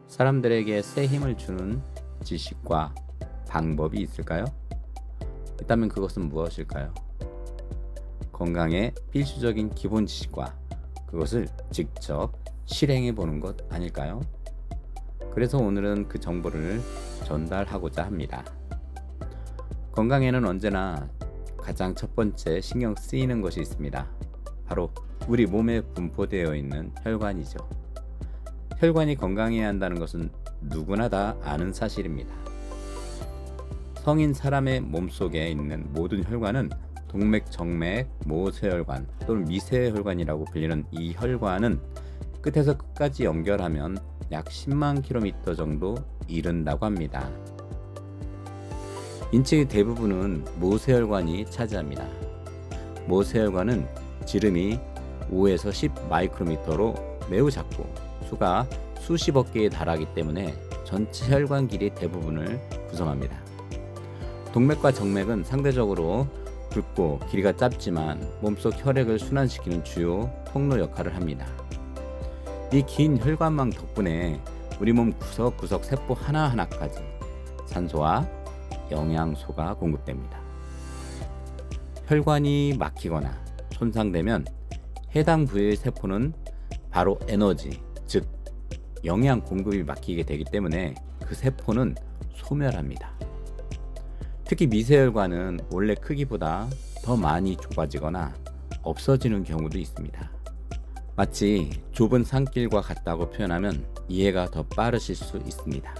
사람들에게 새 힘을 주는 지식과 방법이 있을까요? 있다면 그것은 무엇일까요? 건강에 필수적인 기본 지식과 그것을 직접 실행해 보는 것 아닐까요? 그래서 오늘은 그 정보를 전달하고자 합니다. 건강에는 언제나 가장 첫 번째 신경 쓰이는 것이 있습니다. 바로 우리 몸에 분포되어 있는 혈관이죠. 혈관이 건강해야 한다는 것은 누구나 다 아는 사실입니다. 성인 사람의 몸속에 있는 모든 혈관은 동맥, 정맥, 모세혈관 또는 미세혈관이라고 불리는 이 혈관은 끝에서 끝까지 연결하면 약 10만 킬로미터 정도 이른다고 합니다. 인체의 대부분은 모세혈관이 차지합니다. 모세혈관은 지름이 5에서 10 마이크로미터로 매우 작고 수가 수십억 개에 달하기 때문에 전체 혈관 길이 대부분을 구성합니다. 동맥과 정맥은 상대적으로 굵고 길이가 짧지만 몸속 혈액을 순환시키는 주요 통로 역할을 합니다. 이 긴 혈관망 덕분에 우리 몸 구석구석 세포 하나하나까지 산소와 영양소가 공급됩니다. 혈관이 막히거나 손상되면 해당 부위의 세포는 바로 에너지, 즉 영양 공급이 막히게 되기 때문에 그 세포는 소멸합니다. 특히 미세혈관은 원래 크기보다 더 많이 좁아지거나 없어지는 경우도 있습니다. 마치 좁은 산길과 같다고 표현하면 이해가 더 빠르실 수 있습니다.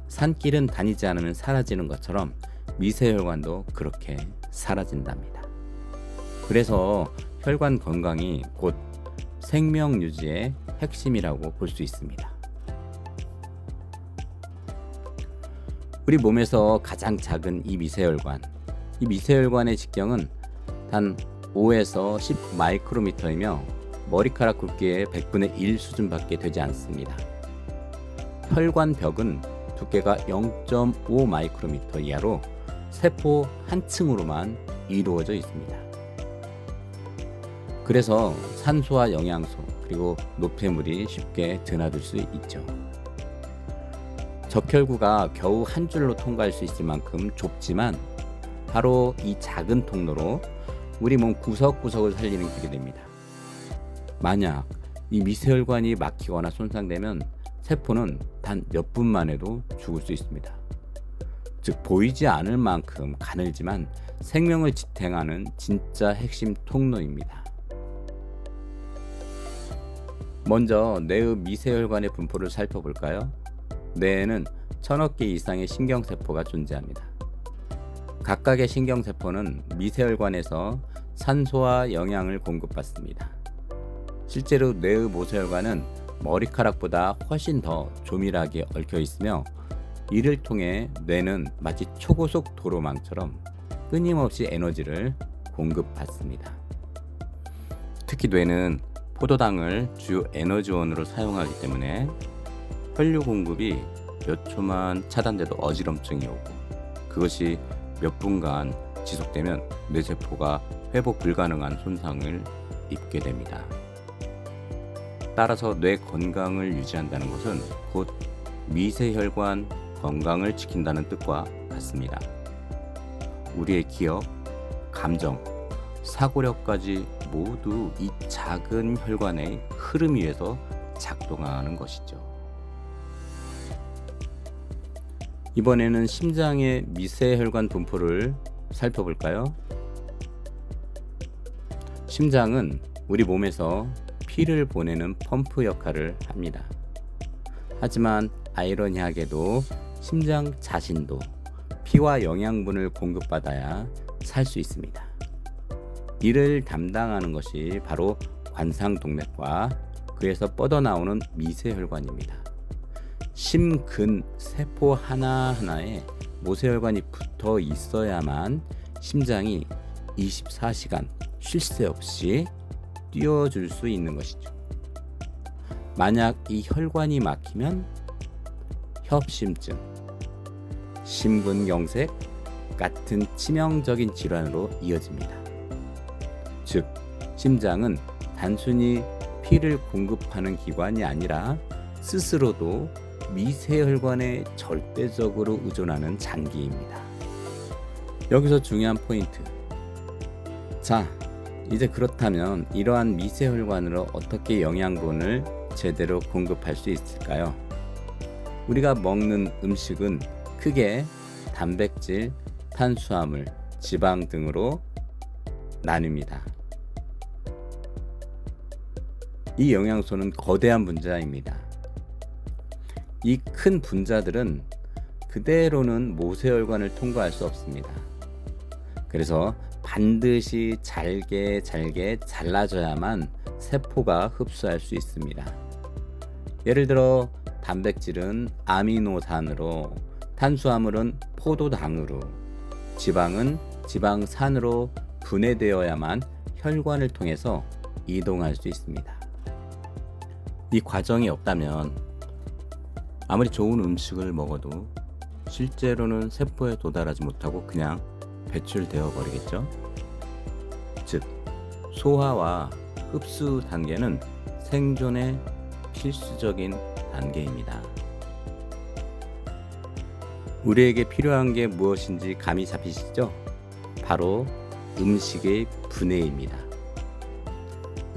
산길은 다니지 않으면 사라지는 것처럼 미세혈관도 그렇게 사라진답니다. 그래서 혈관 건강이 곧 생명 유지의 핵심이라고 볼 수 있습니다. 우리 몸에서 가장 작은 이 미세혈관의 직경은 단 5에서 10 마이크로미터이며 머리카락 굵기의 100분의 1 수준밖에 되지 않습니다. 혈관벽은 두께가 0.5 마이크로미터 이하로 세포 한 층으로만 이루어져 있습니다. 그래서 산소와 영양소 그리고 노폐물이 쉽게 드나들 수 있죠. 적혈구가 겨우 한 줄로 통과할 수 있을 만큼 좁지만 바로 이 작은 통로로 우리 몸 구석구석을 살리는 길이 됩니다. 만약 이 미세혈관이 막히거나 손상되면 세포는 단 몇 분만 해도 죽을 수 있습니다. 즉 보이지 않을 만큼 가늘지만 생명을 지탱하는 진짜 핵심 통로입니다. 먼저 뇌의 미세혈관의 분포를 살펴볼까요? 뇌에는 1000억 개 이상의 신경세포가 존재합니다. 각각의 신경세포는 미세혈관에서 산소와 영양을 공급받습니다. 실제로 뇌의 모세혈관은 머리카락보다 훨씬 더 조밀하게 얽혀 있으며 이를 통해 뇌는 마치 초고속 도로망처럼 끊임없이 에너지를 공급받습니다. 특히 뇌는 포도당을 주요 에너지원으로 사용하기 때문에 혈류 공급이 몇 초만 차단돼도 어지럼증이 오고 그것이 몇 분간 지속되면 뇌세포가 회복 불가능한 손상을 입게 됩니다. 따라서 뇌 건강을 유지한다는 것은 곧 미세혈관 건강을 지킨다는 뜻과 같습니다. 우리의 기억, 감정, 사고력까지 모두 이 작은 혈관의 흐름 위에서 작동하는 것이죠. 이번에는 심장의 미세혈관 분포를 살펴볼까요? 심장은 우리 몸에서 피를 보내는 펌프 역할을 합니다. 하지만 아이러니하게도 심장 자신도 피와 영양분을 공급받아야 살 수 있습니다. 이를 담당하는 것이 바로 관상동맥과 그에서 뻗어나오는 미세혈관입니다. 심근 세포 하나하나에 모세혈관이 붙어 있어야만 심장이 24시간 쉴 새 없이 뛰어줄 수 있는 것이죠. 만약 이 혈관이 막히면 협심증, 심근경색 같은 치명적인 질환으로 이어집니다. 즉, 심장은 단순히 피를 공급하는 기관이 아니라 스스로도 미세혈관에 절대적으로 의존하는 장기입니다. 여기서 중요한 포인트. 자, 이제 그렇다면 이러한 미세혈관으로 어떻게 영양분을 제대로 공급할 수 있을까요? 우리가 먹는 음식은 크게 단백질, 탄수화물, 지방 등으로 나뉩니다. 이 영양소는 거대한 분자입니다. 이 큰 분자들은 그대로는 모세혈관을 통과할 수 없습니다. 그래서 반드시 잘게 잘라져야만 세포가 흡수할 수 있습니다. 예를 들어 단백질은 아미노산으로, 탄수화물은 포도당으로, 지방은 지방산으로 분해되어야만 혈관을 통해서 이동할 수 있습니다. 이 과정이 없다면 아무리 좋은 음식을 먹어도 실제로는 세포에 도달하지 못하고 그냥 배출되어 버리겠죠. 즉, 소화와 흡수 단계는 생존의 필수적인 단계입니다. 우리에게 필요한 게 무엇인지 감이 잡히시죠? 바로 음식의 분해입니다.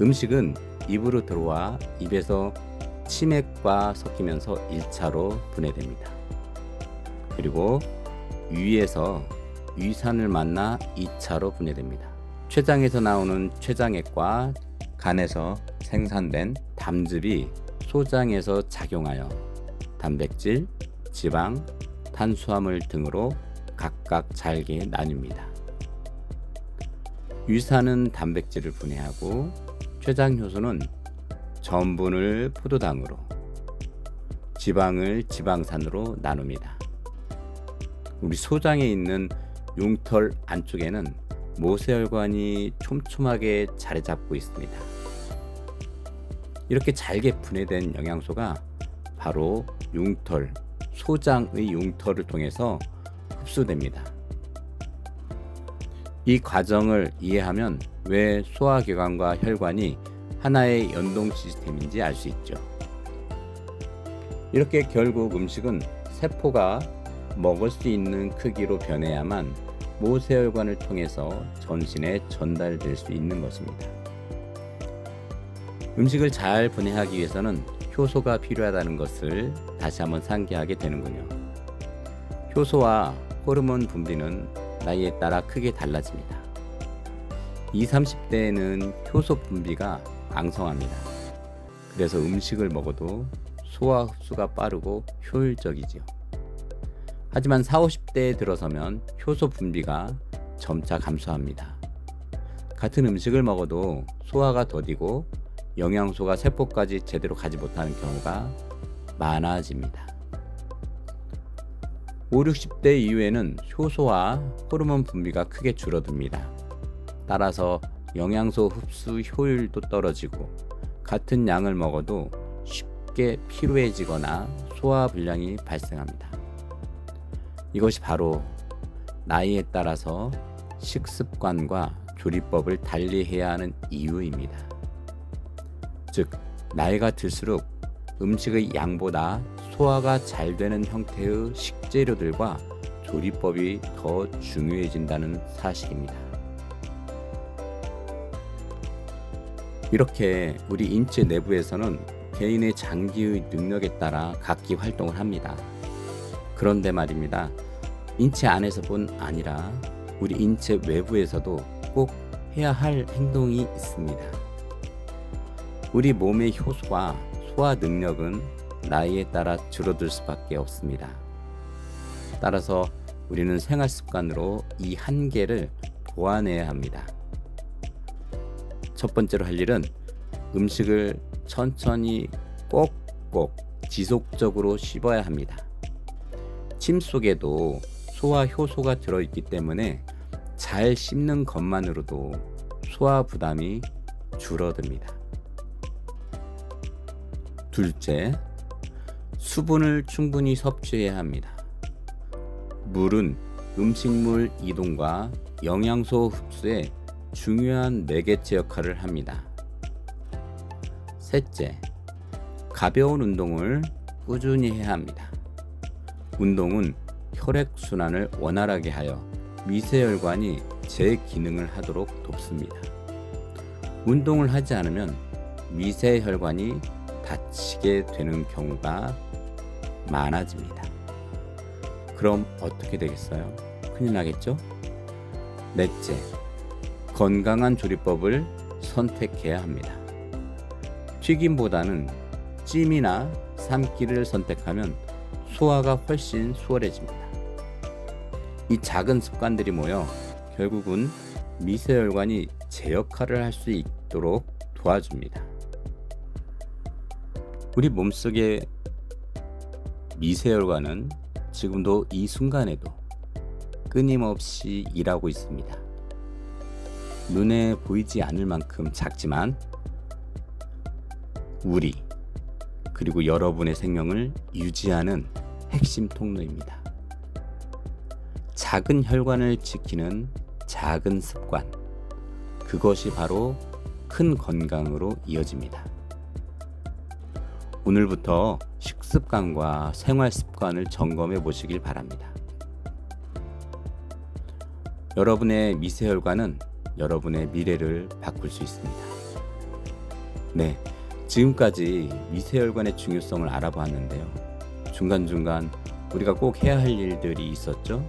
음식은 입으로 들어와 입에서 치맥과 섞이면서 1차로 분해됩니다. 그리고 위에서 위산을 만나 2차로 분해됩니다. 췌장에서 나오는 췌장액과 간에서 생산된 담즙이 소장에서 작용하여 단백질, 지방, 탄수화물 등으로 각각 잘게 나뉩니다. 위산은 단백질을 분해하고 췌장 효소는 전분을 포도당으로, 지방을 지방산으로 나눕니다. 우리 소장에 있는 흉털 안쪽에는 모세혈관이 촘촘하게 자리 잡고 있습니다. 이렇게 잘게 분해된 영양소가 바로 흉털, 소장의 흉털을 통해서 흡수됩니다. 이 과정을 이해하면 왜 소화기관과 혈관이 하나의 연동 시스템인지 알 수 있죠. 이렇게 결국 음식은 세포가 먹을 수 있는 크기로 변해야만 모세혈관을 통해서 전신에 전달될 수 있는 것입니다. 음식을 잘 분해하기 위해서는 효소가 필요하다는 것을 다시 한번 상기하게 되는군요. 효소와 호르몬 분비는 나이에 따라 크게 달라집니다. 20, 30대에는 효소 분비가 왕성합니다. 그래서 음식을 먹어도 소화 흡수가 빠르고 효율적이지요. 하지만 40, 50대에 들어서면 효소 분비가 점차 감소합니다. 같은 음식을 먹어도 소화가 더디고 영양소가 세포까지 제대로 가지 못하는 경우가 많아집니다. 5, 60대 이후에는 효소와 호르몬 분비가 크게 줄어듭니다. 따라서 영양소 흡수 효율도 떨어지고 같은 양을 먹어도 쉽게 피로해지거나 소화 불량이 발생합니다. 이것이 바로 나이에 따라서 식습관과 조리법을 달리해야 하는 이유입니다. 즉, 나이가 들수록 음식의 양보다 소화가 잘 되는 형태의 식재료들과 조리법이 더 중요해진다는 사실입니다. 이렇게 우리 인체 내부에서는 개인의 장기의 능력에 따라 각기 활동을 합니다. 그런데 말입니다. 인체 안에서뿐 아니라 우리 인체 외부에서도 꼭 해야 할 행동이 있습니다. 우리 몸의 효소와 소화 능력은 나이에 따라 줄어들 수밖에 없습니다. 따라서 우리는 생활 습관으로 이 한계를 보완해야 합니다. 첫 번째로 할 일은 음식을 천천히 꼭꼭 지속적으로 씹어야 합니다. 침 속에도 소화 효소가 들어있기 때문에 잘 씹는 것만으로도 소화 부담이 줄어듭니다. 둘째, 수분을 충분히 섭취해야 합니다. 물은 음식물 이동과 영양소 흡수에 중요한 매개체 역할을 합니다. 셋째, 가벼운 운동을 꾸준히 해야 합니다. 운동은 혈액순환을 원활하게 하여 미세혈관이 제 기능을 하도록 돕습니다. 운동을 하지 않으면 미세혈관이 다치게 되는 경우가 많아집니다. 그럼 어떻게 되겠어요? 큰일 나겠죠? 넷째, 건강한 조리법을 선택해야 합니다. 튀김보다는 찜이나 삶기를 선택하면 소화가 훨씬 수월해집니다. 이 작은 습관들이 모여 결국은 미세혈관이 제 역할을 할 수 있도록 도와줍니다. 우리 몸속의 미세혈관은 지금도 이 순간에도 끊임없이 일하고 있습니다. 눈에 보이지 않을 만큼 작지만 우리 그리고 여러분의 생명을 유지하는 핵심 통로입니다. 작은 혈관을 지키는 작은 습관, 그것이 바로 큰 건강으로 이어집니다. 오늘부터 식습관과 생활 습관을 점검해 보시길 바랍니다. 여러분의 미세혈관은 여러분의 미래를 바꿀 수 있습니다. 네, 지금까지 미세혈관의 중요성을 알아보았는데요. 중간중간 우리가 꼭 해야 할 일들이 있었죠?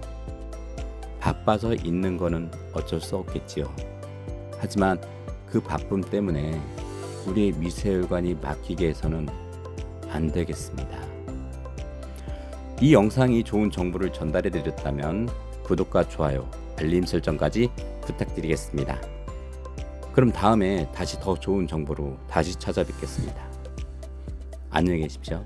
바빠서 있는 거는 어쩔 수 없겠지요. 하지만 그 바쁨 때문에 우리의 미세혈관이 막히게 해서는 안 되겠습니다. 이 영상이 좋은 정보를 전달해 드렸다면 구독과 좋아요, 알림 설정까지 부탁드리겠습니다. 그럼 다음에 다시 더 좋은 정보로 다시 찾아뵙겠습니다. 안녕히 계십시오.